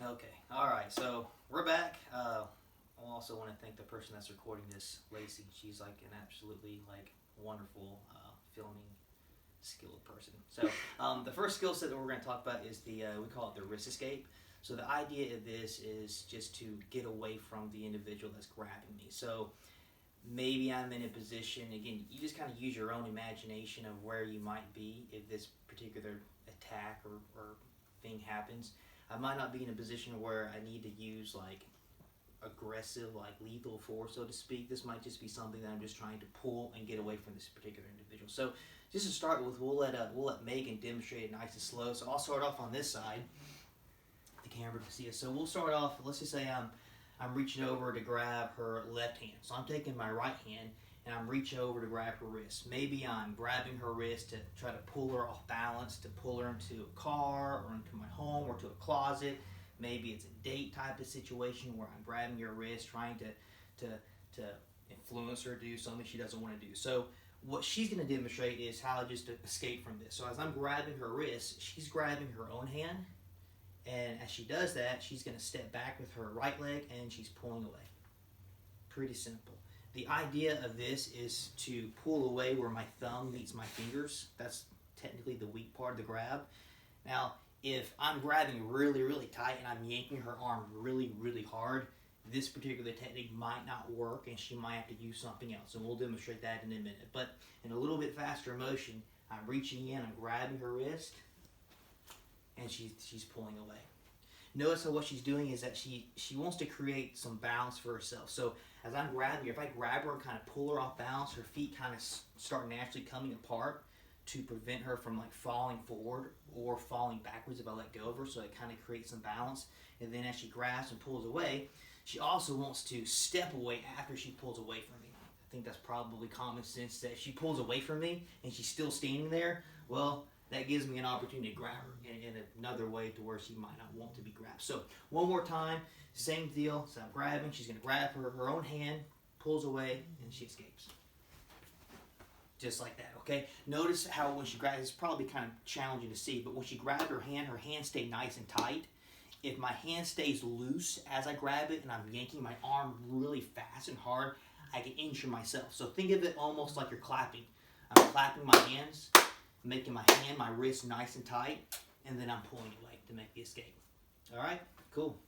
Okay, all right, so we're back. I also want to thank the person that's recording this, Lacey. She's like an absolutely like wonderful filming skilled person. So the first skill set that we're going to talk about is the we call it the wrist escape. So the idea of this is just to get away from the individual that's grabbing me. So maybe I'm in a position, again, you just kind of use your own imagination of where you might be if this particular attack or thing happens. I might not be in a position where I need to use like aggressive, like lethal force, so to speak. This might just be something that I'm just trying to pull and get away from this particular individual. So just to start with, we'll let Megan demonstrate it nice and slow. So I'll start off on this side. The camera can see us. So we'll start off. Let's just say I'm reaching over to grab her left hand. So I'm taking my right hand and I'm reaching over to grab her wrist. Maybe I'm grabbing her wrist to try to pull her off balance, to pull her into a car or into my home or to a closet. Maybe it's a date type of situation where I'm grabbing your wrist, trying to influence her to do something she doesn't want to do. So what she's going to demonstrate is how to just escape from this. So as I'm grabbing her wrist, she's grabbing her own hand. And as she does that, she's going to step back with her right leg and she's pulling away. Pretty simple. The idea of this is to pull away where my thumb meets my fingers. That's technically the weak part of the grab. Now, if I'm grabbing really, really tight and I'm yanking her arm really, really hard, this particular technique might not work and she might have to use something else. And we'll demonstrate that in a minute. But in a little bit faster motion, I'm reaching in, I'm grabbing her wrist, and she's pulling away. Notice how what she's doing is that she wants to create some balance for herself. So as I'm grabbing her, if I grab her and kind of pull her off balance, her feet kind of start naturally coming apart to prevent her from like falling forward or falling backwards if I let go of her. So it kind of creates some balance. And then as she grabs and pulls away, she also wants to step away after she pulls away from me. I think that's probably common sense that if she pulls away from me and she's still standing there, well, that gives me an opportunity to grab her in another way to where she might not want to be grabbed. So one more time, same deal. So I'm grabbing, she's going to grab her own hand, pulls away, and she escapes. Just like that, okay? Notice how when she grabs, it's probably kind of challenging to see, but when she grabbed her hand stayed nice and tight. If my hand stays loose as I grab it and I'm yanking my arm really fast and hard, I can injure myself. So think of it almost like you're clapping. I'm clapping my hands, making my wrist nice and tight, and then I'm pulling away to make the escape. All right? Cool.